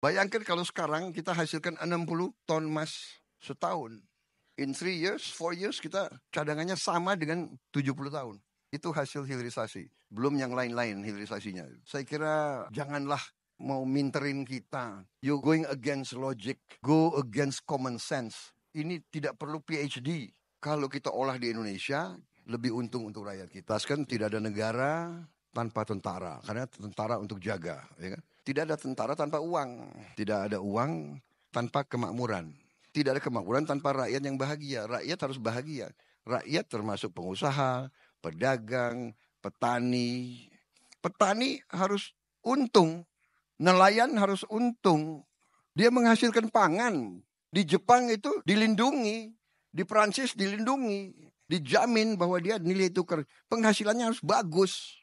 Bayangkan kalau sekarang kita hasilkan 60 ton emas setahun. In 3 years, 4 years kita cadangannya sama dengan 70 tahun. Itu hasil hilirisasi. Belum yang lain-lain hilirisasinya. Saya kira janganlah mau minterin kita. You going against logic, go against common sense. Ini tidak perlu PhD. Kalau kita olah di Indonesia, lebih untung untuk rakyat kita. Kan tidak ada negara tanpa tentara. Karena tentara untuk jaga. Ya kan? Tidak ada tentara tanpa uang. Tidak ada uang tanpa kemakmuran. Tidak ada kemakmuran tanpa rakyat yang bahagia. Rakyat harus bahagia. Rakyat termasuk pengusaha, pedagang, petani. Petani harus untung. Nelayan harus untung. Dia menghasilkan pangan. Di Jepang itu dilindungi. Di Prancis dilindungi. Dijamin bahwa dia nilai tukar. Penghasilannya harus bagus.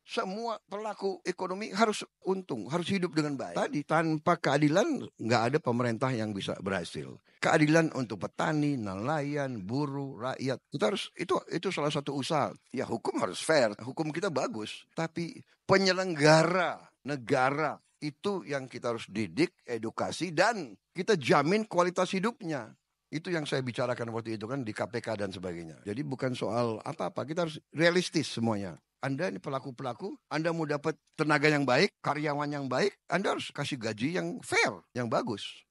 Semua pelaku ekonomi harus untung, harus hidup dengan baik. Tadi tanpa keadilan nggak ada pemerintah yang bisa berhasil. Keadilan untuk petani, nelayan, buruh, rakyat. Kita harus itu salah satu usaha. Ya hukum harus fair, hukum kita bagus. Tapi penyelenggara negara itu yang kita harus didik, edukasi dan kita jamin kualitas hidupnya. Itu yang saya bicarakan waktu itu kan di KPK dan sebagainya. Jadi bukan soal apa-apa, kita harus realistis semuanya. Anda ini pelaku-pelaku, Anda mau dapat tenaga yang baik, karyawan yang baik, Anda harus kasih gaji yang fair, yang bagus.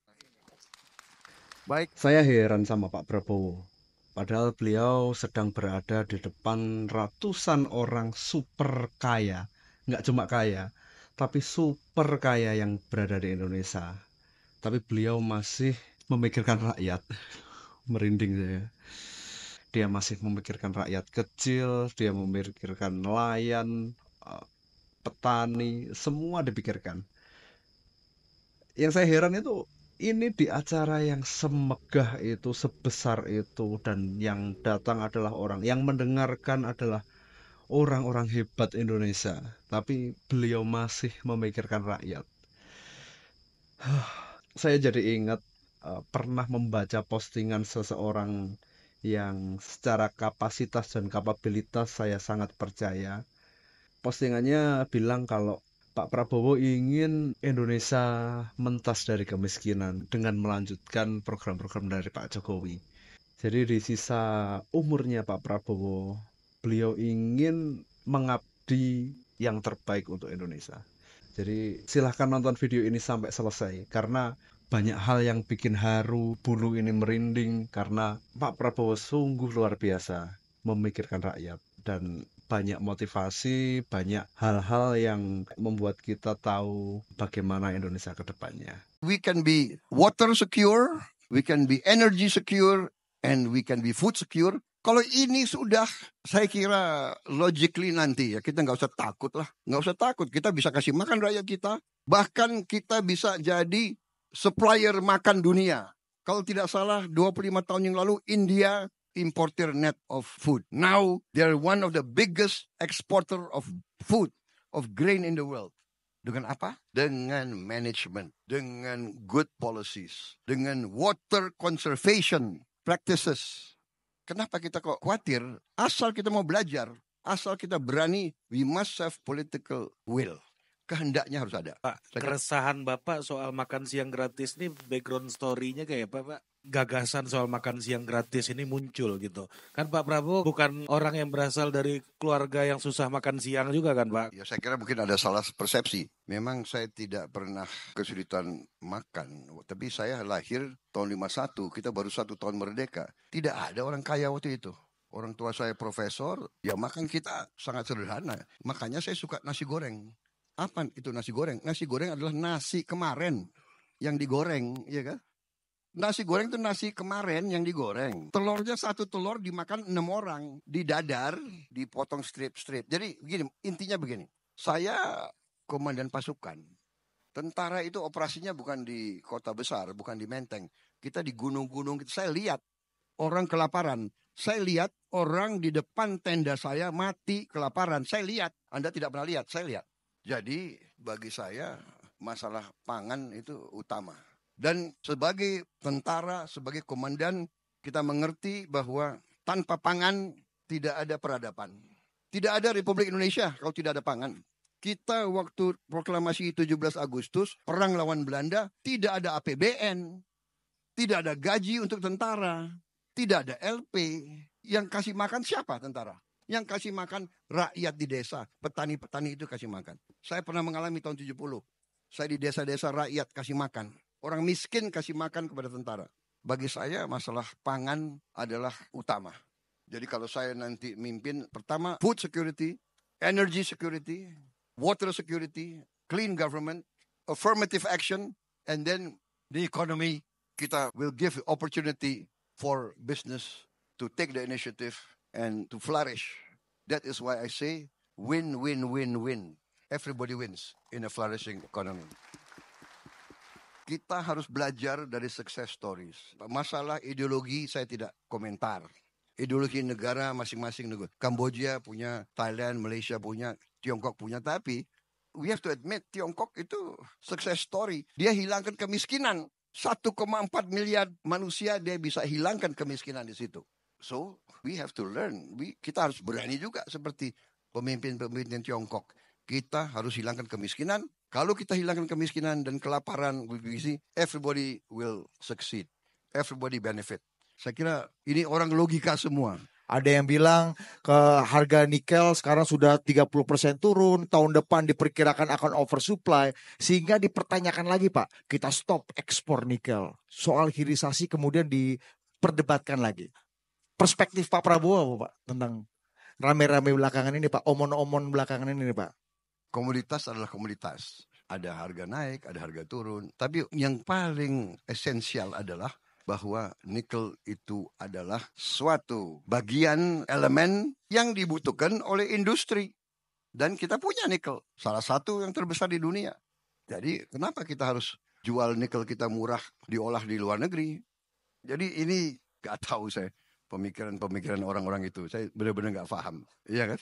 Baik, saya heran sama Pak Prabowo. Padahal beliau sedang berada di depan ratusan orang super kaya. Nggak cuma kaya, tapi super kaya yang berada di Indonesia. Tapi beliau masih memikirkan rakyat. Merinding saya. Dia masih memikirkan rakyat kecil, dia memikirkan nelayan, petani, semua dipikirkan. Yang saya heran itu ini di acara yang semegah itu, sebesar itu, dan yang datang adalah orang, yang mendengarkan adalah orang-orang hebat Indonesia, tapi beliau masih memikirkan rakyat. Saya jadi ingat pernah membaca postingan seseorang yang secara kapasitas dan kapabilitas saya sangat percaya. Postingannya bilang kalau Pak Prabowo ingin Indonesia mentas dari kemiskinan dengan melanjutkan program-program dari Pak Jokowi. Jadi di sisa umurnya Pak Prabowo, beliau ingin mengabdi yang terbaik untuk Indonesia. Jadi silahkan nonton video ini sampai selesai karena banyak hal yang bikin haru, bulu ini merinding karena Pak Prabowo sungguh luar biasa memikirkan rakyat dan banyak motivasi, banyak hal-hal yang membuat kita tahu bagaimana Indonesia ke depannya. We can be water secure, we can be energy secure, and we can be food secure. Kalau ini sudah, saya kira logically nanti ya kita nggak usah takut lah, nggak usah takut. Kita bisa kasih makan rakyat kita, bahkan kita bisa jadi supplier makan dunia. Kalau tidak salah 25 tahun yang lalu India importer net of food. Now they're one of the biggest exporter of food, of grain in the world. Dengan apa? Dengan management, dengan good policies, dengan water conservation practices. Kenapa kita kok khawatir? Asal kita mau belajar, asal kita berani, we must have political will. Kehendaknya harus ada. Pak, keresahan Bapak soal makan siang gratis ini background story-nya kayak apa, Pak? Gagasan soal makan siang gratis ini muncul gitu. Kan Pak Prabowo bukan orang yang berasal dari keluarga yang susah makan siang juga kan, Pak? Ya saya kira mungkin ada salah persepsi. Memang saya tidak pernah kesulitan makan. Tapi saya lahir tahun 51, kita baru 1 tahun merdeka. Tidak ada orang kaya waktu itu. Orang tua saya profesor, ya makan kita sangat sederhana. Makanya saya suka nasi goreng. Apa itu nasi goreng? Nasi goreng adalah nasi kemarin yang digoreng, ya kan? Nasi goreng itu nasi kemarin yang digoreng. Telurnya 1 telur dimakan 6 orang. Didadar, dipotong strip-strip. Jadi begini, intinya begini. Saya komandan pasukan. Tentara itu operasinya bukan di kota besar, bukan di Menteng. Kita di gunung-gunung. Saya lihat orang kelaparan. Saya lihat orang di depan tenda saya mati kelaparan. Saya lihat. Anda tidak pernah lihat, saya lihat. Jadi bagi saya masalah pangan itu utama. Dan sebagai tentara, sebagai komandan, kita mengerti bahwa tanpa pangan tidak ada peradaban. Tidak ada Republik Indonesia kalau tidak ada pangan. Kita waktu proklamasi 17 Agustus, perang lawan Belanda, tidak ada APBN, tidak ada gaji untuk tentara, tidak ada LP. Yang kasih makan siapa tentara? Yang kasih makan rakyat di desa, petani-petani itu kasih makan. Saya pernah mengalami tahun 70. Saya di desa-desa rakyat kasih makan. Orang miskin kasih makan kepada tentara. Bagi saya masalah pangan adalah utama. Jadi kalau saya nanti mimpin, pertama food security, energy security, water security, clean government, affirmative action, and then the economy. Kita will give opportunity for business to take the initiative and to flourish. That is why I say win, win, win, win. Everybody wins in a flourishing economy. Kita harus belajar dari success stories. Masalah ideologi saya tidak komentar. Ideologi negara masing-masing negara. Kamboja punya, Thailand, Malaysia punya, Tiongkok punya. Tapi we have to admit Tiongkok itu success story. Dia hilangkan kemiskinan. 1,4 miliar manusia dia bisa hilangkan kemiskinan di situ. So we have to learn. Kita harus berani juga seperti pemimpin-pemimpin Tiongkok. Kita harus hilangkan kemiskinan. Kalau kita hilangkan kemiskinan dan kelaparan, everybody will succeed. Everybody benefit. Saya kira ini orang logika semua. Ada yang bilang ke harga nikel sekarang sudah 30% turun, tahun depan diperkirakan akan oversupply, sehingga dipertanyakan lagi Pak, kita stop ekspor nikel. Soal hilirisasi kemudian diperdebatkan lagi. Perspektif Pak Prabowo Pak tentang rame-rame belakangan ini Pak, omon-omon belakangan ini Pak. Komoditas adalah komoditas. Ada harga naik, ada harga turun. Tapi yang paling esensial adalah bahwa nikel itu adalah suatu bagian elemen yang dibutuhkan oleh industri. Dan kita punya nikel, salah satu yang terbesar di dunia. Jadi kenapa kita harus jual nikel kita murah diolah di luar negeri? Jadi ini gak tahu saya pemikiran orang-orang itu. Saya benar-benar gak paham. Iya kan?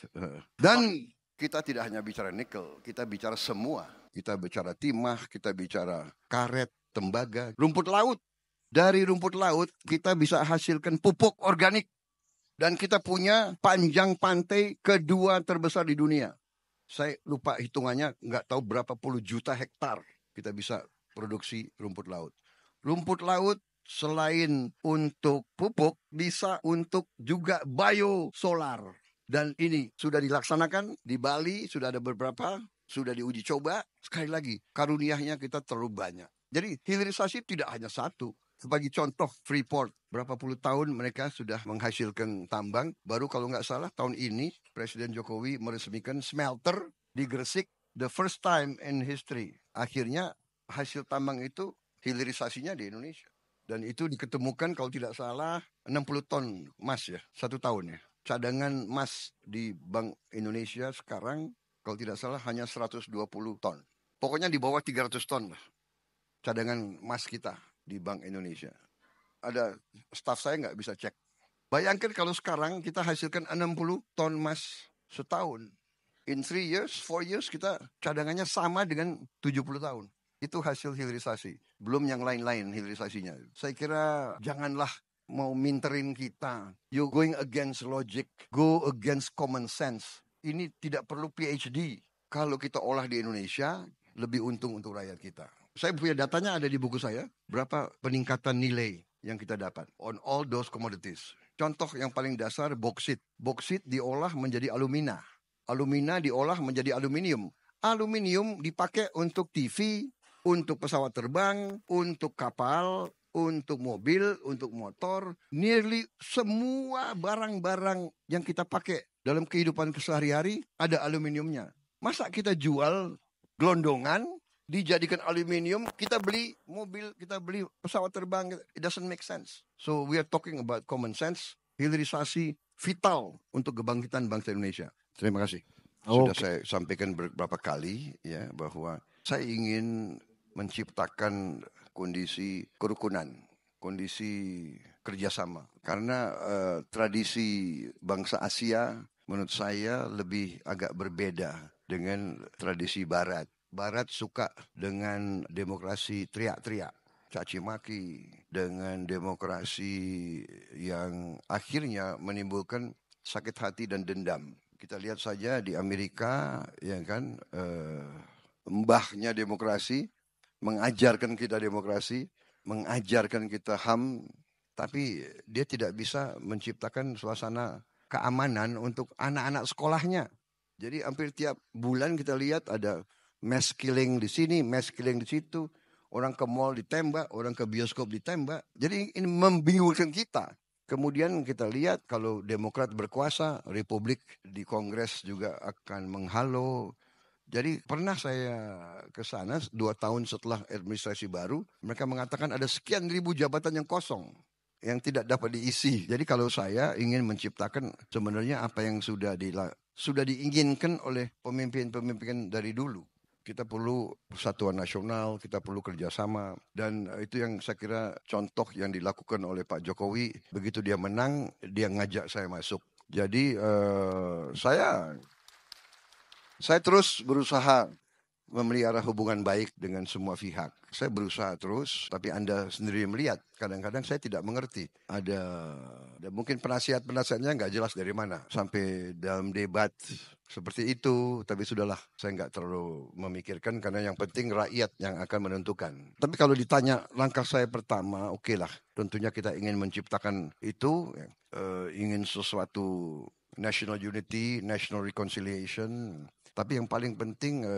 Dan kita tidak hanya bicara nikel, kita bicara semua. Kita bicara timah, kita bicara karet, tembaga, rumput laut. Dari rumput laut kita bisa hasilkan pupuk organik. Dan kita punya panjang pantai kedua terbesar di dunia. Saya lupa hitungannya, nggak tahu berapa puluh juta hektar kita bisa produksi rumput laut. Rumput laut selain untuk pupuk bisa untuk juga biosolar. Dan ini sudah dilaksanakan di Bali, sudah ada beberapa, sudah diuji coba. Sekali lagi, karuniahnya kita terlalu banyak. Jadi hilirisasi tidak hanya satu. Sebagai contoh Freeport, berapa puluh tahun mereka sudah menghasilkan tambang. Baru kalau nggak salah tahun ini Presiden Jokowi meresmikan smelter di Gresik. The first time in history. Akhirnya hasil tambang itu hilirisasinya di Indonesia. Dan itu diketemukan kalau tidak salah 60 ton emas ya, 1 tahun ya. Cadangan emas di Bank Indonesia sekarang kalau tidak salah hanya 120 ton. Pokoknya di bawah 300 ton lah cadangan emas kita di Bank Indonesia. Ada staf saya nggak bisa cek. Bayangkan kalau sekarang kita hasilkan 60 ton emas setahun. In 3 years, 4 years kita cadangannya sama dengan 70 tahun. Itu hasil hilirisasi. Belum yang lain-lain hilirisasinya. Saya kira janganlah mau minterin kita. You going against logic. Go against common sense. Ini tidak perlu PhD. Kalau kita olah di Indonesia, lebih untung untuk rakyat kita. Saya punya datanya ada di buku saya. Berapa peningkatan nilai yang kita dapat on all those commodities. Contoh yang paling dasar boksit. Boksit diolah menjadi alumina. Alumina diolah menjadi aluminium. Aluminium dipakai untuk TV, untuk pesawat terbang, untuk kapal, untuk mobil, untuk motor. Nearly semua barang-barang yang kita pakai dalam kehidupan sehari-hari ada aluminiumnya. Masa kita jual gelondongan, dijadikan aluminium, kita beli mobil, kita beli pesawat terbang, it doesn't make sense. So we are talking about common sense, hilirisasi vital untuk kebangkitan bangsa Indonesia. Terima kasih. Sudah saya sampaikan beberapa kali ya bahwa saya ingin menciptakan kondisi kerukunan, kondisi kerjasama. Karena tradisi bangsa Asia menurut saya lebih agak berbeda dengan tradisi Barat. Barat suka dengan demokrasi teriak-teriak, caci maki, dengan demokrasi yang akhirnya menimbulkan sakit hati dan dendam. Kita lihat saja di Amerika, ya kan, mbahnya demokrasi, mengajarkan kita demokrasi, mengajarkan kita HAM, tapi dia tidak bisa menciptakan suasana keamanan untuk anak-anak sekolahnya. Jadi hampir tiap bulan kita lihat ada mass killing di sini, mass killing di situ. Orang ke mall ditembak, orang ke bioskop ditembak. Jadi ini membingungkan kita. Kemudian kita lihat kalau Demokrat berkuasa, Republik di Kongres juga akan menghalau. Jadi pernah saya ke sana 2 tahun setelah administrasi baru, mereka mengatakan ada sekian ribu jabatan yang kosong, yang tidak dapat diisi. Jadi kalau saya ingin menciptakan sebenarnya apa yang sudah diinginkan oleh pemimpin-pemimpin dari dulu. Kita perlu persatuan nasional, kita perlu kerjasama. Dan itu yang saya kira contoh yang dilakukan oleh Pak Jokowi. Begitu dia menang, dia ngajak saya masuk. Jadi saya terus berusaha memelihara hubungan baik dengan semua pihak. Saya berusaha terus, tapi Anda sendiri melihat, kadang-kadang saya tidak mengerti. Ada mungkin penasihat-penasihatnya nggak jelas dari mana. Sampai dalam debat seperti itu, tapi sudahlah, saya nggak terlalu memikirkan karena yang penting rakyat yang akan menentukan. Tapi kalau ditanya langkah saya pertama, oke lah. Tentunya kita ingin menciptakan itu, ingin sesuatu national unity, national reconciliation. Tapi yang paling penting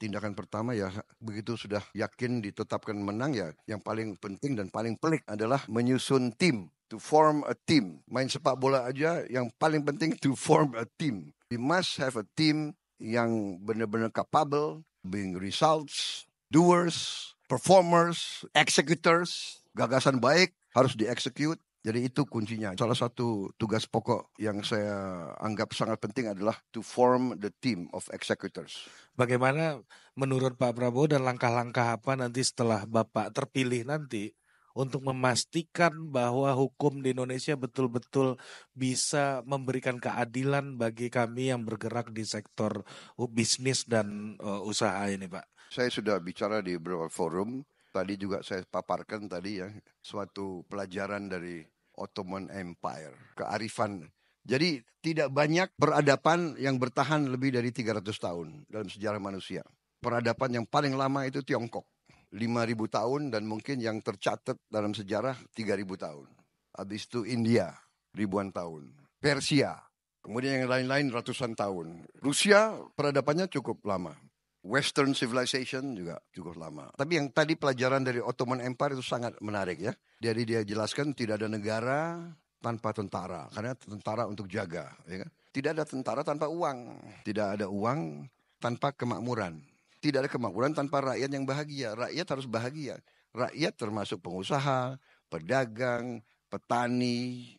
tindakan pertama ya begitu sudah yakin ditetapkan menang ya yang paling penting dan paling pelik adalah menyusun tim. To form a team. Main sepak bola aja yang paling penting to form a team. We must have a team yang benar-benar capable, being results, doers, performers, executors. Gagasan baik harus diexecute. Jadi itu kuncinya. Salah satu tugas pokok yang saya anggap sangat penting adalah to form the team of executors. Bagaimana menurut Pak Prabowo dan langkah-langkah apa nanti setelah Bapak terpilih nanti untuk memastikan bahwa hukum di Indonesia betul-betul bisa memberikan keadilan bagi kami yang bergerak di sektor bisnis dan usaha ini, Pak? Saya sudah bicara di beberapa forum. Tadi juga saya paparkan tadi ya suatu pelajaran dari Ottoman Empire, kearifan. Jadi tidak banyak peradaban yang bertahan lebih dari 300 tahun dalam sejarah manusia. Peradaban yang paling lama itu Tiongkok, 5.000 tahun dan mungkin yang tercatat dalam sejarah 3.000 tahun. Habis itu India, ribuan tahun. Persia, kemudian yang lain-lain ratusan tahun. Rusia peradabannya cukup lama. Western civilization juga cukup lama. Tapi yang tadi pelajaran dari Ottoman Empire itu sangat menarik ya. Jadi dia jelaskan tidak ada negara tanpa tentara. Karena tentara untuk jaga. Ya kan? Tidak ada tentara tanpa uang. Tidak ada uang tanpa kemakmuran. Tidak ada kemakmuran tanpa rakyat yang bahagia. Rakyat harus bahagia. Rakyat termasuk pengusaha, pedagang, petani.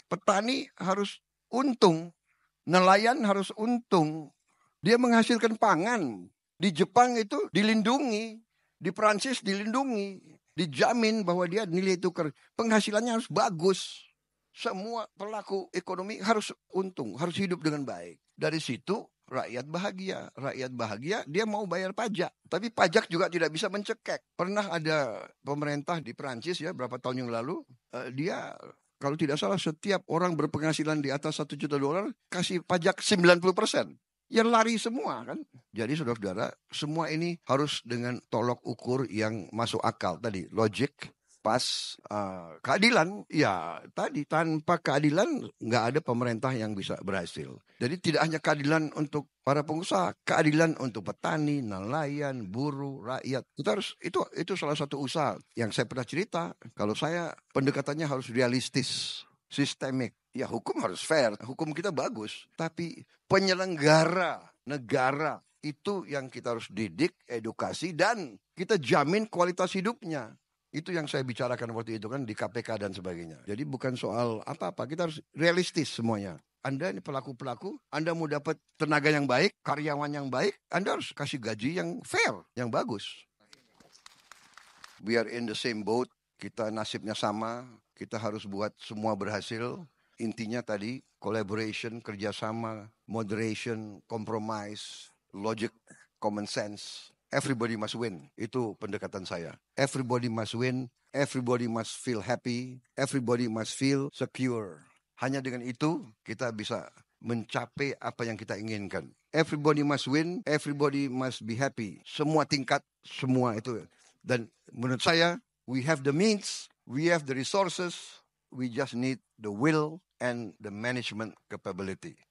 Petani harus untung. Nelayan harus untung. Dia menghasilkan pangan. Di Jepang itu dilindungi, di Prancis dilindungi, dijamin bahwa dia nilai tukar penghasilannya harus bagus. Semua pelaku ekonomi harus untung, harus hidup dengan baik. Dari situ rakyat bahagia dia mau bayar pajak. Tapi pajak juga tidak bisa mencekek. Pernah ada pemerintah di Prancis ya berapa tahun yang lalu, dia kalau tidak salah setiap orang berpenghasilan di atas $1 juta kasih pajak 90%. Ya lari semua kan. Jadi saudara-saudara, semua ini harus dengan tolok ukur yang masuk akal tadi, logic, pas, keadilan. Ya tadi tanpa keadilan nggak ada pemerintah yang bisa berhasil. Jadi tidak hanya keadilan untuk para pengusaha, keadilan untuk petani, nelayan, buruh, rakyat. Kita harus itu salah satu usaha yang saya pernah cerita. Kalau saya pendekatannya harus realistis, sistemik. Ya hukum harus fair, hukum kita bagus. Tapi penyelenggara negara itu yang kita harus didik, edukasi, dan kita jamin kualitas hidupnya. Itu yang saya bicarakan waktu itu kan di KPK dan sebagainya. Jadi bukan soal apa-apa, kita harus realistis semuanya. Anda ini pelaku-pelaku, Anda mau dapat tenaga yang baik, karyawan yang baik, Anda harus kasih gaji yang fair, yang bagus. We are in the same boat, kita nasibnya sama, kita harus buat semua berhasil. Intinya tadi, collaboration, kerjasama, moderation, compromise, logic, common sense. Everybody must win. Itu pendekatan saya. Everybody must win. Everybody must feel happy. Everybody must feel secure. Hanya dengan itu kita bisa mencapai apa yang kita inginkan. Everybody must win, everybody must be happy. Semua tingkat, semua itu. Dan menurut saya, we have the means, we have the resources, we just need the will and the management capability.